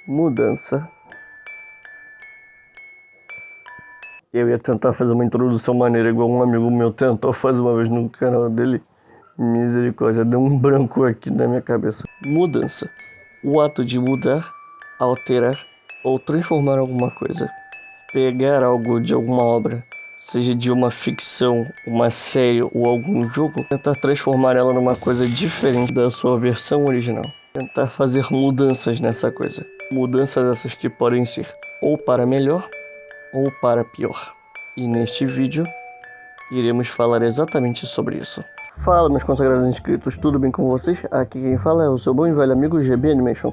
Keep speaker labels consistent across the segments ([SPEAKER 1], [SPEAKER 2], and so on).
[SPEAKER 1] Mudança. Eu ia tentar fazer uma introdução maneira igual um amigo meu tentou fazer uma vez no canal dele. Misericórdia, deu um branco aqui na minha cabeça. Mudança. O ato de mudar, alterar ou transformar alguma coisa. Pegar algo de alguma obra, seja de uma ficção, uma série ou algum jogo, tentar transformar ela numa coisa diferente da sua versão original. Tentar fazer mudanças nessa coisa. Mudanças essas que podem ser ou para melhor ou para pior. E neste vídeo iremos falar exatamente sobre isso. Fala, meus consagrados inscritos, tudo bem com vocês? Aqui quem fala é o seu bom e velho amigo GB Animation.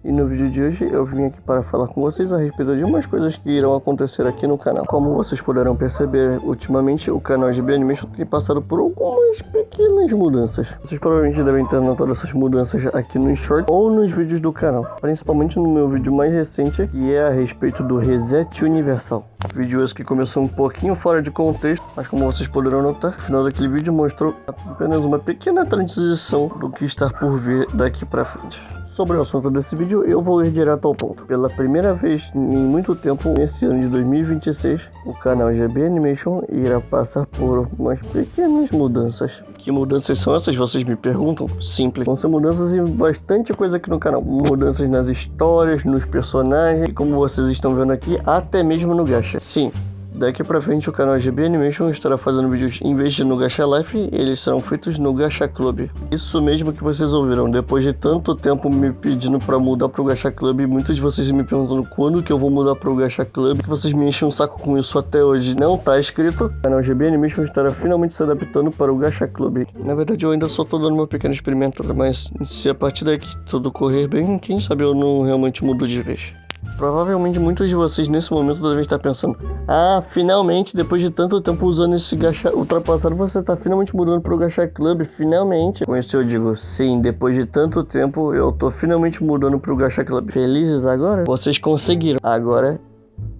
[SPEAKER 1] E no vídeo de hoje eu vim aqui para falar com vocês a respeito de umas coisas que irão acontecer aqui no canal. Como vocês poderão perceber, ultimamente o canal GB Animation tem passado por algumas pequenas mudanças. Vocês provavelmente devem ter notado essas mudanças aqui nos shorts ou nos vídeos do canal. Principalmente no meu vídeo mais recente, que é a respeito do Reset Universal. Vídeo esse que começou um pouquinho fora de contexto, mas como vocês poderão notar, no final daquele vídeo mostrou apenas uma pequena transição do que está por vir daqui para frente. Sobre o assunto desse vídeo, eu vou ir direto ao ponto. Pela primeira vez em muito tempo, nesse ano de 2026, o canal GB Animation irá passar por umas pequenas mudanças. Que mudanças são essas, vocês me perguntam? Simples. Vão ser mudanças em bastante coisa aqui no canal. Mudanças nas histórias, nos personagens, e como vocês estão vendo aqui, até mesmo no gacha. Sim. Daqui pra frente o canal GB Animation estará fazendo vídeos, em vez de no Gacha Life, eles serão feitos no Gacha Club. Isso mesmo que vocês ouviram, depois de tanto tempo me pedindo pra mudar pro Gacha Club, muitos de vocês me perguntando quando que eu vou mudar pro Gacha Club, que vocês me enchem um saco com isso até hoje, não tá escrito. O canal GB Animation estará finalmente se adaptando para o Gacha Club. Na verdade eu ainda só tô dando uma pequena experimentada, mas se a partir daqui tudo correr bem, quem sabe eu não realmente mudo de vez. Provavelmente muitos de vocês nesse momento devem estar pensando: ah, finalmente, depois de tanto tempo usando esse gacha ultrapassado, você está finalmente mudando para o Gacha Club, finalmente. Com isso eu digo, sim, depois de tanto tempo eu tô finalmente mudando para o Gacha Club. Felizes agora? Vocês conseguiram. Agora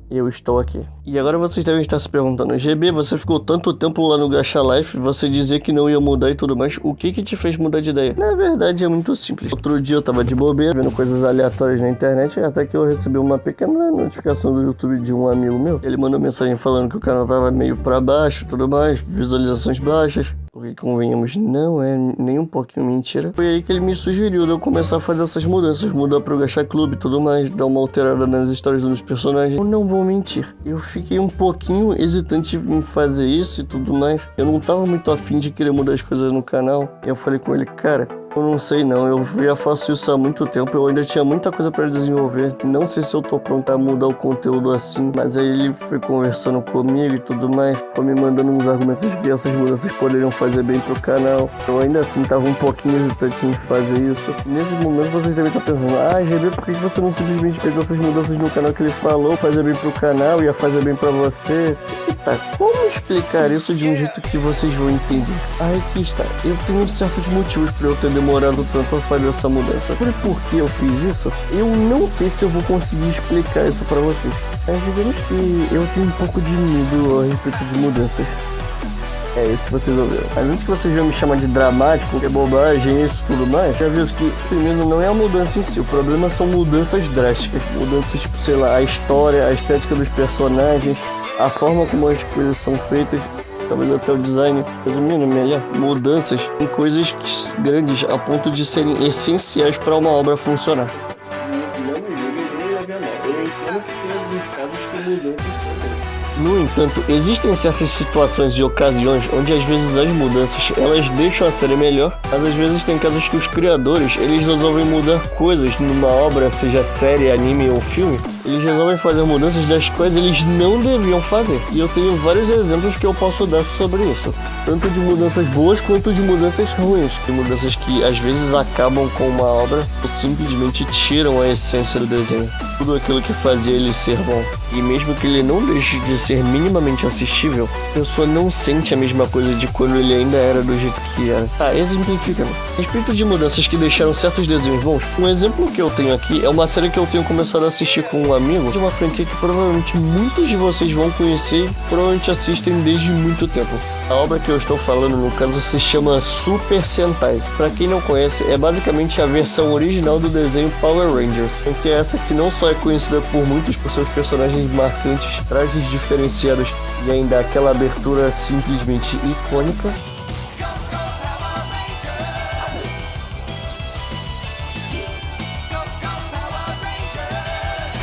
[SPEAKER 1] eu estou aqui. E agora vocês devem estar se perguntando: GB, você ficou tanto tempo lá no Gacha Life, você dizia que não ia mudar e tudo mais, o que te fez mudar de ideia? Na verdade é muito simples. Outro dia eu tava de bobeira, vendo coisas aleatórias na internet, até que eu recebi uma pequena notificação do YouTube de um amigo meu. Ele mandou mensagem falando que o canal tava meio pra baixo e tudo mais, visualizações baixas. O que, convenhamos, não é nem um pouquinho mentira. Foi aí que ele me sugeriu de eu começar a fazer essas mudanças, mudar pro Gacha Club e tudo mais, dar uma alterada nas histórias dos personagens. Eu não vou mentir, eu fiquei um pouquinho hesitante em fazer isso e tudo mais. Eu não tava muito afim de querer mudar as coisas no canal. E eu falei com ele: cara, eu não sei não, eu já faço isso há muito tempo, eu ainda tinha muita coisa para desenvolver, não sei se eu tô pronto a mudar o conteúdo assim. Mas aí ele foi conversando comigo e tudo mais, foi me mandando uns argumentos de que essas mudanças poderiam fazer bem pro canal. Eu ainda assim tava um pouquinho hesitante em fazer isso. Nesse momento vocês devem estar pensando: ah, GB, por que você não simplesmente fez essas mudanças no canal que ele falou, fazer bem pro canal, ia fazer bem pra você? E tá, como explicar isso de um jeito que vocês vão entender? Aí que está, eu tenho certos motivos para eu ter demorado tanto a fazer essa mudança. Por que eu fiz isso? Eu não sei se eu vou conseguir explicar isso pra vocês. Mas digamos que eu tenho um pouco de medo a respeito de mudanças. É isso que vocês ouviram. Mas antes que vocês venham me chamar de dramático, que é bobagem, isso tudo mais, já viu que primeiro não é a mudança em si, o problema são mudanças drásticas. Mudanças tipo, sei lá, a história, a estética dos personagens, a forma como as coisas são feitas, talvez até o design. Resumindo, melhor, mudanças em coisas grandes a ponto de serem essenciais para uma obra funcionar. No entanto, existem certas situações e ocasiões onde às vezes as mudanças elas deixam a série melhor, mas às vezes tem casos que os criadores eles resolvem mudar coisas numa obra, seja série, anime ou filme. Eles resolvem fazer mudanças das quais eles não deviam fazer. E eu tenho vários exemplos que eu posso dar sobre isso, tanto de mudanças boas quanto de mudanças ruins. De mudanças que às vezes acabam com uma obra ou simplesmente tiram a essência do desenho, tudo aquilo que fazia ele ser bom. E mesmo que ele não deixe de ser minimamente assistível, a pessoa não sente a mesma coisa de quando ele ainda era do jeito que era. Tá, exemplificando. A respeito de mudanças que deixaram certos desenhos bons, um exemplo que eu tenho aqui é uma série que eu tenho começado a assistir com um amigo, de uma franquia que provavelmente muitos de vocês vão conhecer e provavelmente assistem desde muito tempo. A obra que eu estou falando, no caso, se chama Super Sentai. Pra quem não conhece, é basicamente a versão original do desenho Power Rangers, em que essa que não só é conhecida por muitos por seus personagens marcantes, trajes diferenciados e ainda aquela abertura simplesmente icônica,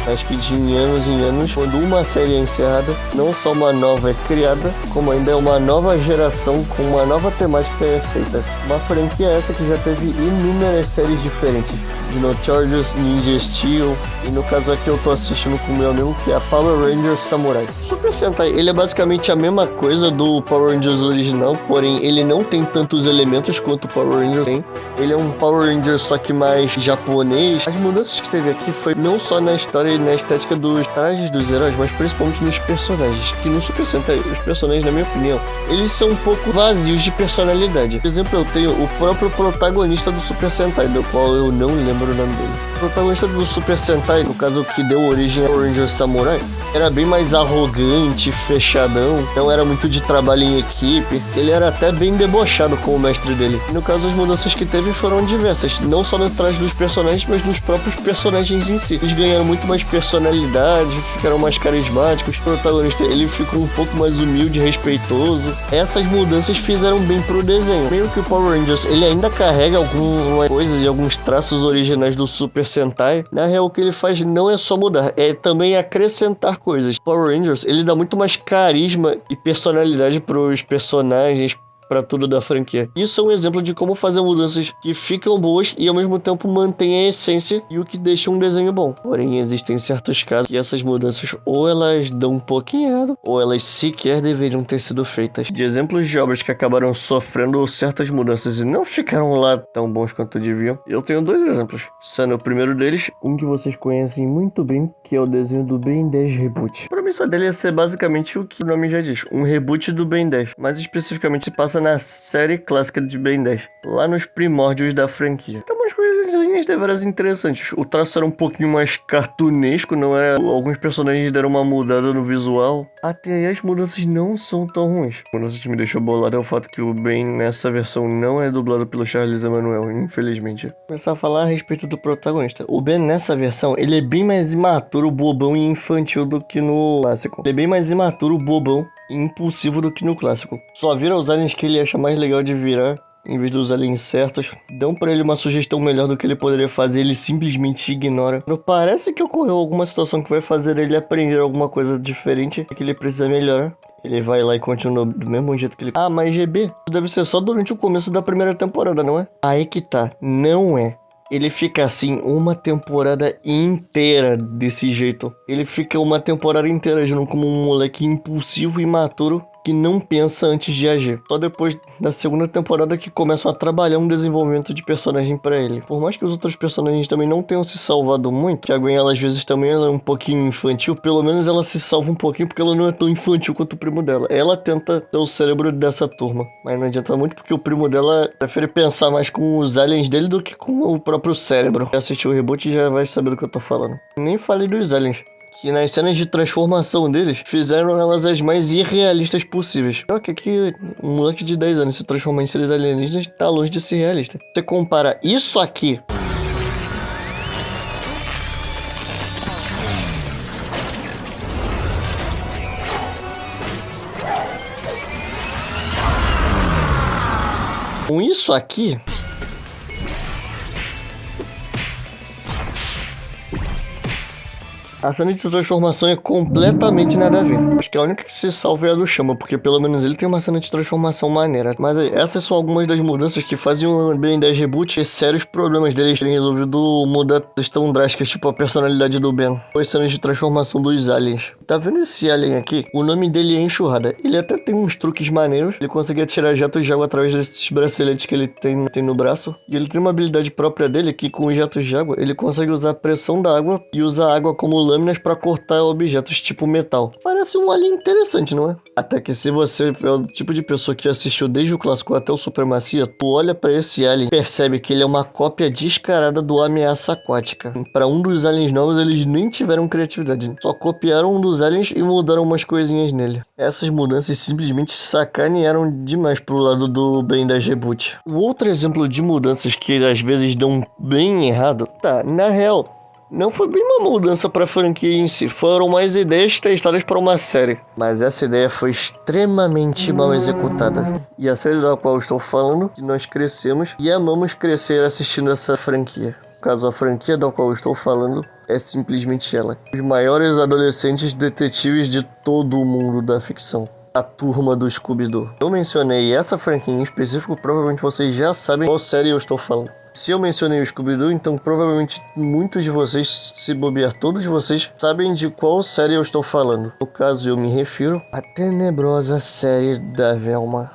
[SPEAKER 1] mas que de anos em anos, quando uma série é encerrada, não só uma nova é criada, como ainda é uma nova geração com uma nova temática é feita. Uma franquia essa que já teve inúmeras séries diferentes, Dino Chargers, Ninja Steel, e no caso aqui eu tô assistindo com o meu amigo, que é a Power Rangers Samurai. Super Sentai, ele é basicamente a mesma coisa do Power Rangers original, porém ele não tem tantos elementos quanto o Power Rangers tem. Ele é um Power Rangers só que mais japonês. As mudanças que teve aqui foi não só na história e na estética dos trajes dos heróis, mas principalmente nos personagens, que no Super Sentai, os personagens, na minha opinião, eles são um pouco vazios de personalidade. Por exemplo, eu tenho o próprio protagonista do Super Sentai, do qual eu não lembro o nome dele. O protagonista do Super Sentai, no caso que deu origem ao Ranger Samurai, era bem mais arrogante, fechadão, não era muito de trabalho em equipe, ele era até bem debochado com o mestre dele. E no caso, as mudanças que teve foram diversas, não só no traje dos personagens, mas nos próprios personagens em si. Eles ganharam muito mais personalidade, ficaram mais carismáticos. O protagonista, ele ficou um pouco mais humilde e respeitoso. Essas mudanças fizeram bem pro desenho. Meio que o Power Rangers, ele ainda carrega algumas coisas e alguns traços originais do Super Sentai. Na real, o que ele faz não é só mudar, é também acrescentar coisas. Power Rangers, ele dá muito mais carisma e personalidade pros personagens, para tudo da franquia. Isso é um exemplo de como fazer mudanças que ficam boas e ao mesmo tempo mantém a essência e o que deixa um desenho bom. Porém, existem certos casos que essas mudanças ou elas dão um pouquinho errado, ou elas sequer deveriam ter sido feitas. De exemplos de obras que acabaram sofrendo certas mudanças e não ficaram lá tão bons quanto deviam, eu tenho dois exemplos. Sendo o primeiro deles, um que vocês conhecem muito bem, que é o desenho do Ben 10 Reboot. A premissa dele ia ser basicamente o que o nome já diz, um reboot do Ben 10, mas especificamente se passa na série clássica de Ben 10, lá nos primórdios da franquia. Então, umas coisinhas deveras interessantes. O traço era um pouquinho mais cartunesco, não era? Alguns personagens deram uma mudada no visual. Até aí as mudanças não são tão ruins. A mudança que me deixou bolado é o fato que o Ben nessa versão não é dublado pelo Charles Emanuel, infelizmente. Vou começar a falar a respeito do protagonista. O Ben nessa versão, ele é bem mais imaturo, bobão e infantil do que no clássico. Ele é bem mais imaturo, bobão e impulsivo do que no clássico. Só vira os aliens que ele acha mais legal de virar, em vez dos aliens certos. Dão pra ele uma sugestão melhor do que ele poderia fazer, ele simplesmente ignora. Não parece que ocorreu alguma situação que vai fazer ele aprender alguma coisa diferente que ele precisa melhorar. Ele vai lá e continua do mesmo jeito que ele... Ah, mas GB, isso deve ser só durante o começo da primeira temporada, não é? Aí que tá, não é. Ele fica assim uma temporada inteira desse jeito. Ele fica uma temporada inteira agindo como um moleque impulsivo e imaturo que não pensa antes de agir. Só depois da segunda temporada que começam a trabalhar um desenvolvimento de personagem pra ele. Por mais que os outros personagens também não tenham se salvado muito, que a Gwen, ela, às vezes também ela é um pouquinho infantil, pelo menos ela se salva um pouquinho porque ela não é tão infantil quanto o primo dela. Ela tenta ter o cérebro dessa turma, mas não adianta muito porque o primo dela prefere pensar mais com os aliens dele do que com o próprio cérebro. Quem assistiu o reboot já vai saber do que eu tô falando. Nem falei dos aliens, que nas cenas de transformação deles, fizeram elas as mais irrealistas possíveis. Só que aqui, um moleque de 10 anos se transformar em seres alienígenas tá longe de ser realista. Você compara isso aqui com isso aqui, a cena de transformação é completamente nada a ver. Acho que a única que se salva é a do Chama, porque pelo menos ele tem uma cena de transformação maneira. Mas aí, essas são algumas das mudanças que fazem o Ben 10 Reboot ter sérios problemas deles terem resolvido mudanças tão drásticas, tipo a personalidade do Ben, ou as cenas de transformação dos aliens. Tá vendo esse alien aqui? O nome dele é Enxurrada. Ele até tem uns truques maneiros. Ele consegue atirar jatos de água através desses braceletes que ele tem no braço. E ele tem uma habilidade própria dele que com os jatos de água, ele consegue usar a pressão da água e usar a água como lâminas para cortar objetos tipo metal. Parece um alien interessante, não é? Até que se você é o tipo de pessoa que assistiu desde o clássico até o Supremacia, tu olha para esse alien e percebe que ele é uma cópia descarada do Ameaça Aquática. Para um dos aliens novos, eles nem tiveram criatividade. Só copiaram um dos os aliens e mudaram umas coisinhas nele. Essas mudanças simplesmente sacanearam demais pro lado do bem da reboot. O outro exemplo de mudanças que às vezes dão bem errado, tá, na real, não foi bem uma mudança para a franquia em si, foram mais ideias testadas para uma série. Mas essa ideia foi extremamente mal executada. E a série da qual eu estou falando, que nós crescemos e amamos crescer assistindo essa franquia. No caso, a franquia da qual eu estou falando é simplesmente ela. Os maiores adolescentes detetives de todo o mundo da ficção. A turma do Scooby-Doo. Eu mencionei essa franquia em específico, provavelmente vocês já sabem qual série eu estou falando. Se eu mencionei o Scooby-Doo, então provavelmente muitos de vocês, se bobear todos vocês, sabem de qual série eu estou falando. No caso, eu me refiro à tenebrosa série da Velma.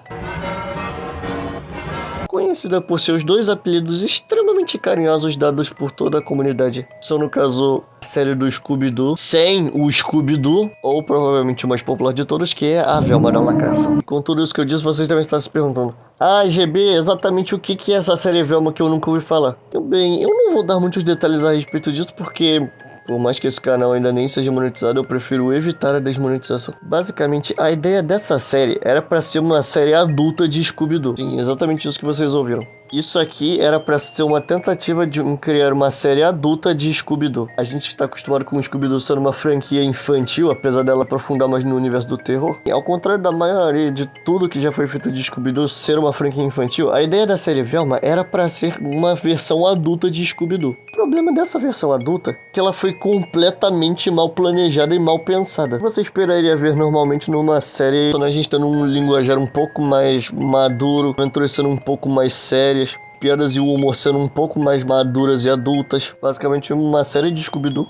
[SPEAKER 1] Conhecida por seus dois apelidos extremamente carinhosos dados por toda a comunidade. São, no caso, a série do Scooby-Doo, sem o Scooby-Doo, ou provavelmente o mais popular de todos, que é a Velma da Lacração. Com tudo isso que eu disse, vocês devem estar se perguntando: ah, GB, exatamente o que é essa série Velma que eu nunca ouvi falar? Bem, eu não vou dar muitos detalhes a respeito disso, porque por mais que esse canal ainda nem seja monetizado, eu prefiro evitar a desmonetização. Basicamente, a ideia dessa série era para ser uma série adulta de Scooby-Doo. Sim, exatamente isso que vocês ouviram. Isso aqui era para ser uma tentativa de criar uma série adulta de Scooby-Doo. A gente está acostumado com o Scooby-Doo sendo uma franquia infantil, apesar dela aprofundar mais no universo do terror. E ao contrário da maioria de tudo que já foi feito de Scooby-Doo ser uma franquia infantil, a ideia da série Velma era para ser uma versão adulta de Scooby-Doo. O problema dessa versão adulta é que ela foi completamente mal planejada e mal pensada. Você esperaria ver normalmente numa série, a gente tendo um linguajar um pouco mais maduro, aventuras sendo um pouco mais sérias, piadas e o humor sendo um pouco mais maduras e adultas. Basicamente uma série de Scooby-Doo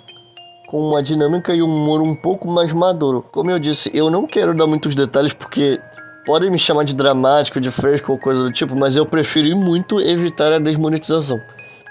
[SPEAKER 1] com uma dinâmica e um humor um pouco mais maduro. Como eu disse, eu não quero dar muitos detalhes porque podem me chamar de dramático, de fresco ou coisa do tipo, mas eu preferi muito evitar a desmonetização,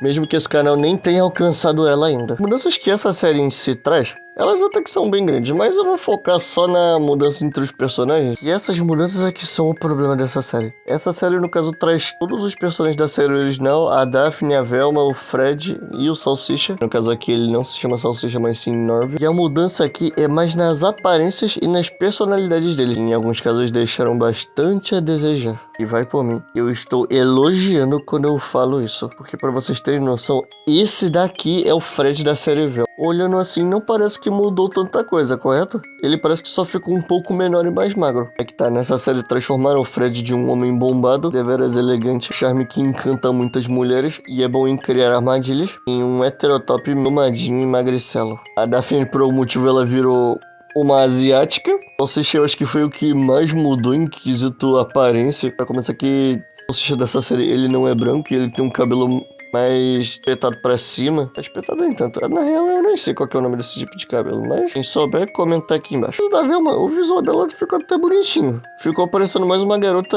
[SPEAKER 1] mesmo que esse canal nem tenha alcançado ela ainda. Mudanças que essa série em si traz, elas até que são bem grandes, mas eu vou focar só na mudança entre os personagens. E essas mudanças aqui são o problema dessa série. Essa série, no caso, traz todos os personagens da série original, a Daphne, a Velma, o Fred e o Salsicha. No caso aqui, ele não se chama Salsicha, mas sim Norv. E a mudança aqui é mais nas aparências e nas personalidades dele. Em alguns casos, deixaram bastante a desejar. E vai por mim, eu estou elogiando quando eu falo isso, porque para vocês terem noção, esse daqui é o Fred da série Velma. Olhando assim, não parece que mudou tanta coisa, correto? Ele parece que só ficou um pouco menor e mais magro. É que tá, nessa série transformaram o Fred de um homem bombado, deveras elegante, charme que encanta muitas mulheres e é bom em criar armadilhas, em um heterotop nomadinho e magricelo. A Daphne, por algum motivo, ela virou uma asiática. O Salsicha eu acho que foi o que mais mudou em quesito aparência. Pra começar aqui, o Salsicha dessa série, ele não é branco e ele tem um cabelo mais espetado pra cima. Tá espetado nem tanto. Na real, eu nem sei qual que é o nome desse tipo de cabelo, mas quem souber, comenta aqui embaixo. Da Velma, o visual dela ficou até bonitinho. Ficou parecendo mais uma garota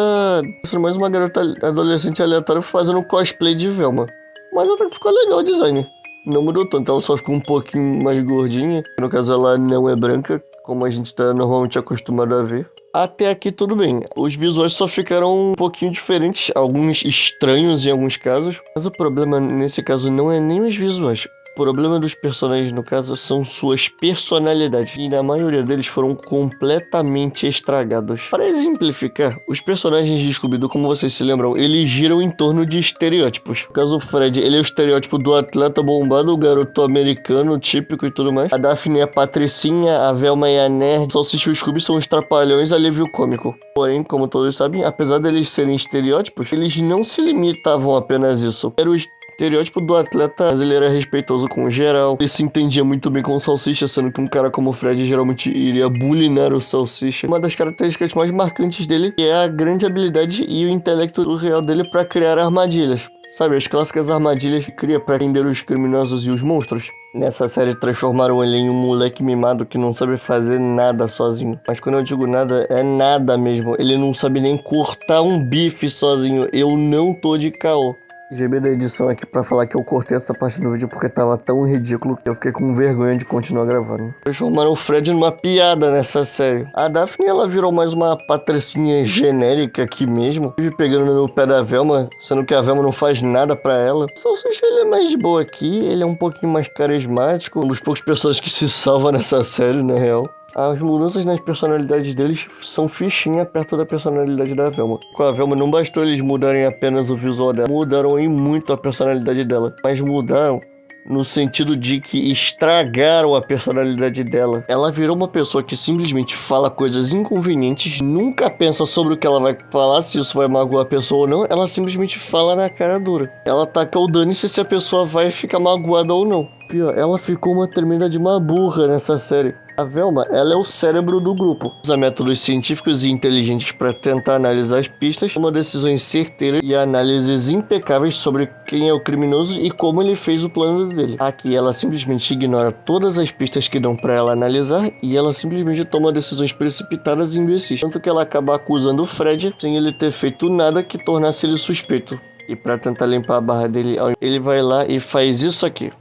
[SPEAKER 1] adolescente aleatória fazendo cosplay de Velma. Mas até que ficou legal o design. Não mudou tanto, ela só ficou um pouquinho mais gordinha. No caso, ela não é branca, como a gente está normalmente acostumado a ver. Até aqui tudo bem. Os visuais só ficaram um pouquinho diferentes, alguns estranhos em alguns casos. Mas o problema nesse caso não é nem os visuais. O problema dos personagens, no caso, são suas personalidades. E na maioria deles foram completamente estragados. Para exemplificar, os personagens de Scooby-Doo, como vocês se lembram, eles giram em torno de estereótipos. No caso, o Fred, ele é o estereótipo do atleta bombado, o garoto americano, típico e tudo mais. A Daphne é a patricinha, a Velma é a nerd. O Salsicha e o Scooby são os trapalhões, alívio cômico. Porém, como todos sabem, apesar deles serem estereótipos, eles não se limitavam apenas a isso. Era o estereótipo do atleta, mas ele era respeitoso com o geral. Ele se entendia muito bem com o Salsicha, sendo que um cara como o Fred geralmente iria bulinar o Salsicha. Uma das características mais marcantes dele é a grande habilidade e o intelecto real dele para criar armadilhas. Sabe, as clássicas armadilhas que cria para prender os criminosos e os monstros. Nessa série transformaram ele em um moleque mimado que não sabe fazer nada sozinho. Mas quando eu digo nada, é nada mesmo. Ele não sabe nem cortar um bife sozinho. Eu não tô de caô. GB da edição aqui pra falar que eu cortei essa parte do vídeo porque tava tão ridículo que eu fiquei com vergonha de continuar gravando. Transformaram o Fred numa piada nessa série. A Daphne, ela virou mais uma patricinha genérica aqui mesmo. Vive pegando no pé da Velma, sendo que a Velma não faz nada pra ela. O Salsicha, ele é mais de boa aqui, ele é um pouquinho mais carismático. Um dos poucos personagens que se salva nessa série, na real. As mudanças nas personalidades deles são fichinha perto da personalidade da Velma. Com a Velma não bastou eles mudarem apenas o visual dela, mudaram em muito a personalidade dela, mas mudaram no sentido de que estragaram a personalidade dela. Ela virou uma pessoa que simplesmente fala coisas inconvenientes, nunca pensa sobre o que ela vai falar, se isso vai magoar a pessoa ou não, ela simplesmente fala na cara dura. Ela taca o dane-se se a pessoa vai ficar magoada ou não. Pior, ela ficou uma tremenda de uma burra nessa série. A Velma, ela é o cérebro do grupo. Usa métodos científicos e inteligentes para tentar analisar as pistas, toma decisões certeiras e análises impecáveis sobre quem é o criminoso e como ele fez o plano dele. Aqui ela simplesmente ignora todas as pistas que dão para ela analisar e ela simplesmente toma decisões precipitadas e imbecis. Tanto que ela acaba acusando o Fred sem ele ter feito nada que tornasse ele suspeito. E para tentar limpar a barra dele, ele vai lá e faz isso aqui.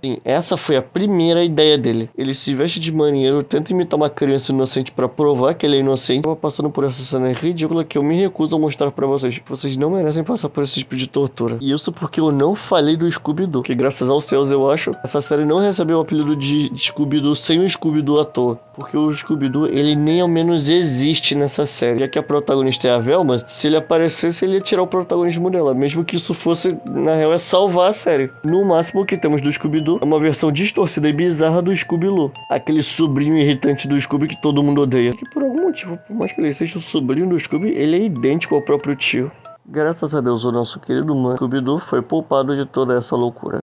[SPEAKER 1] Sim, essa foi a primeira ideia dele. Ele se veste de marinheiro, tenta imitar uma criança inocente pra provar que ele é inocente. Tava passando por essa cena ridícula que eu me recuso a mostrar pra vocês. Vocês não merecem passar por esse tipo de tortura. E isso porque eu não falei do Scooby-Doo, que graças aos céus eu acho, essa série não recebeu o apelido de Scooby-Doo sem o Scooby-Doo à toa. Porque o Scooby-Doo, ele nem ao menos existe nessa série. Já que a protagonista é a Velma, se ele aparecesse, ele ia tirar o protagonismo dela. Mesmo que isso fosse, na real, é salvar a série. No máximo que temos do Scooby-Doo é uma versão distorcida e bizarra do Scooby-Loo. Aquele sobrinho irritante do Scooby que todo mundo odeia. Que por algum motivo, por mais que ele seja o sobrinho do Scooby, ele é idêntico ao próprio tio. Graças a Deus, o nosso querido mano Scooby-Doo foi poupado de toda essa loucura.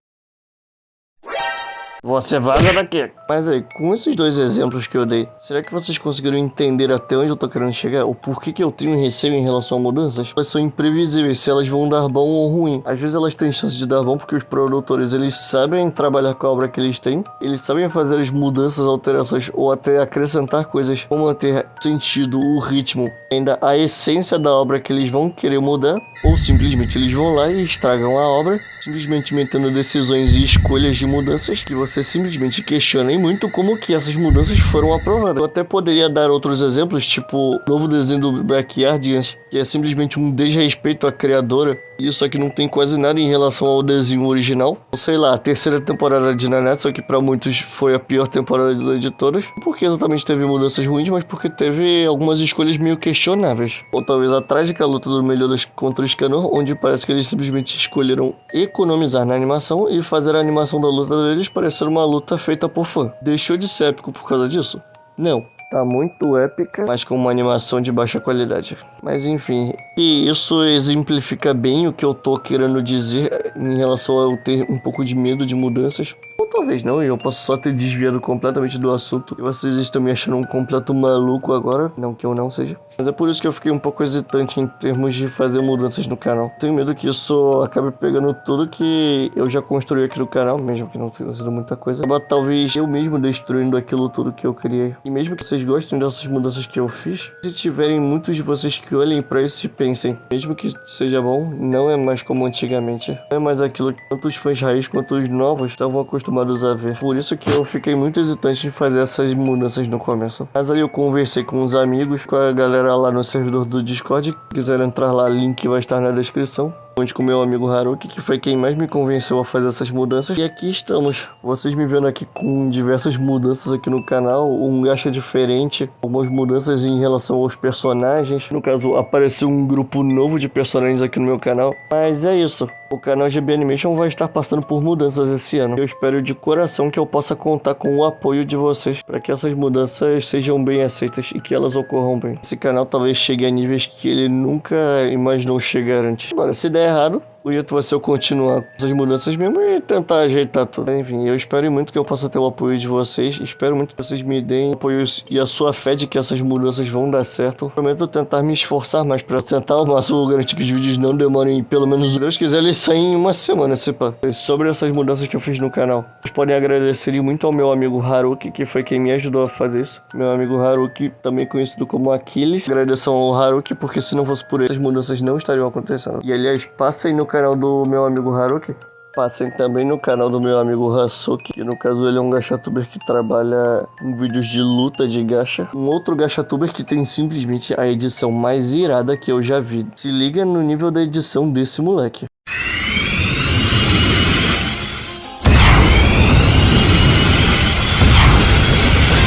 [SPEAKER 1] Você vaza daqui. Mas aí, com esses dois exemplos que eu dei, será que vocês conseguiram entender até onde eu tô querendo chegar? O porquê que eu tenho receio em relação a mudanças? Elas são imprevisíveis, se elas vão dar bom ou ruim. Às vezes elas têm chance de dar bom porque os produtores, eles sabem trabalhar com a obra que eles têm. Eles sabem fazer as mudanças, alterações ou até acrescentar coisas ou manter sentido, o ritmo, ainda a essência da obra que eles vão querer mudar. Ou simplesmente eles vão lá e estragam a obra, simplesmente metendo decisões e escolhas de mudanças que você simplesmente questiona e muito como que essas mudanças foram aprovadas. Eu até poderia dar outros exemplos, tipo o novo desenho do Backyardigans, que é simplesmente um desrespeito à criadora. Isso aqui não tem quase nada em relação ao desenho original. Sei lá, a terceira temporada de Nanatsu, que pra muitos foi a pior temporada de todas. Porque exatamente teve mudanças ruins, mas porque teve algumas escolhas meio questionáveis. Ou talvez a trágica luta do Meliodas contra o Escanor, onde parece que eles simplesmente escolheram economizar na animação e fazer a animação da luta deles parecer uma luta feita por fã. Deixou de ser épico por causa disso? Não. Tá muito épica, mas com uma animação de baixa qualidade. Mas enfim, e isso exemplifica bem o que eu tô querendo dizer em relação a eu ter um pouco de medo de mudanças. Ou talvez não, e eu posso só ter desviado completamente do assunto. E vocês estão me achando um completo maluco agora. Não que eu não seja. Mas é por isso que eu fiquei um pouco hesitante em termos de fazer mudanças no canal. Tenho medo que isso acabe pegando tudo que eu já construí aqui no canal, mesmo que não tenha sido muita coisa. Mas talvez eu mesmo destruindo aquilo tudo que eu criei. E mesmo que vocês gostem dessas mudanças que eu fiz, se tiverem muitos de vocês que olhem pra isso e pensem, mesmo que seja bom, não é mais como antigamente. Não é mais aquilo que tanto os fãs raiz quanto os novos estavam acostumados a ver. Por isso que eu fiquei muito hesitante em fazer essas mudanças no começo. Mas aí eu conversei com uns amigos, com a galera lá no servidor do Discord. Se quiser entrar lá, link vai estar na descrição. Com meu amigo Haruki, que foi quem mais me convenceu a fazer essas mudanças. E aqui estamos, vocês me vendo aqui com diversas mudanças aqui no canal, um gacha diferente, algumas mudanças em relação aos personagens. No caso, apareceu um grupo novo de personagens aqui no meu canal. Mas é isso, o canal GB Animation vai estar passando por mudanças esse ano. Eu espero de coração que eu possa contar com o apoio de vocês para que essas mudanças sejam bem aceitas e que elas ocorram bem. Esse canal talvez chegue a níveis que ele nunca imaginou chegar antes. Agora, se der errado, o jeito vai ser eu continuar com essas mudanças mesmo e tentar ajeitar tudo. Enfim, eu espero muito que eu possa ter o apoio de vocês. Espero muito que vocês me deem apoio e a sua fé de que essas mudanças vão dar certo. Prometo tentar me esforçar mais para tentar ao máximo garantir que os vídeos não demorem, pelo menos, se Deus quiser, eles saem em uma semana, se pá. Sobre essas mudanças que eu fiz no canal, vocês podem agradecer muito ao meu amigo Haruki, que foi quem me ajudou a fazer isso. Meu amigo Haruki, também conhecido como Aquiles. Agradeço ao Haruki, porque se não fosse por ele, essas mudanças não estariam acontecendo. E aliás, passem no canal do meu amigo Haruki. Passem também no canal do meu amigo Hasuki, que no caso ele é um gachatuber que trabalha com vídeos de luta de gacha. Um outro gachatuber que tem simplesmente a edição mais irada que eu já vi. Se liga no nível da edição desse moleque.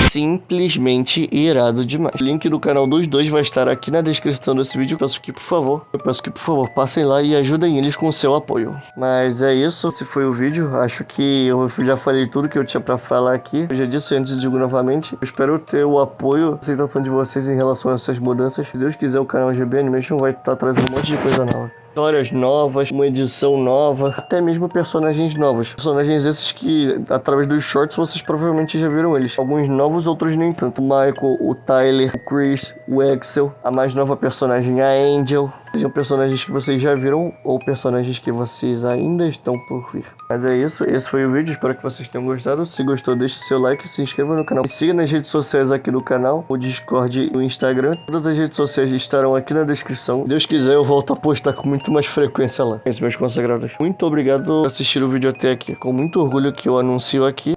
[SPEAKER 1] Sim, simplesmente irado demais. O link do canal dos dois vai estar aqui na descrição desse vídeo. Eu peço que, por favor, passem lá e ajudem eles com o seu apoio. Mas é isso, esse foi o vídeo. Acho que eu já falei tudo que eu tinha pra falar aqui. Eu já disse antes, digo novamente. Eu espero ter o apoio, a aceitação de vocês em relação a essas mudanças. Se Deus quiser, o canal GB Animation vai estar trazendo um monte de coisa nova. Histórias novas, uma edição nova, até mesmo personagens novos. Personagens esses que, através dos shorts, vocês provavelmente já viram eles. Alguns novos, outros nem tanto. O Michael, o Tyler, o Chris, o Axel, a mais nova personagem, a Angel. Sejam personagens que vocês já viram ou personagens que vocês ainda estão por vir. Mas é isso, esse foi o vídeo, espero que vocês tenham gostado. Se gostou, deixe seu like, se inscreva no canal. Me siga nas redes sociais aqui do canal, o Discord e o Instagram. Todas as redes sociais estarão aqui na descrição. Se Deus quiser, eu volto a postar com muito mais frequência lá. É isso, meus consagrados. Muito obrigado por assistir o vídeo até aqui. Com muito orgulho que eu anuncio aqui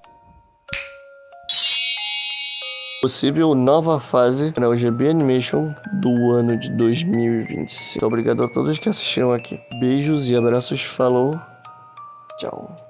[SPEAKER 1] possível nova fase na GB Animation do ano de 2026. Muito obrigado a todos que assistiram aqui. Beijos e abraços. Falou. Tchau.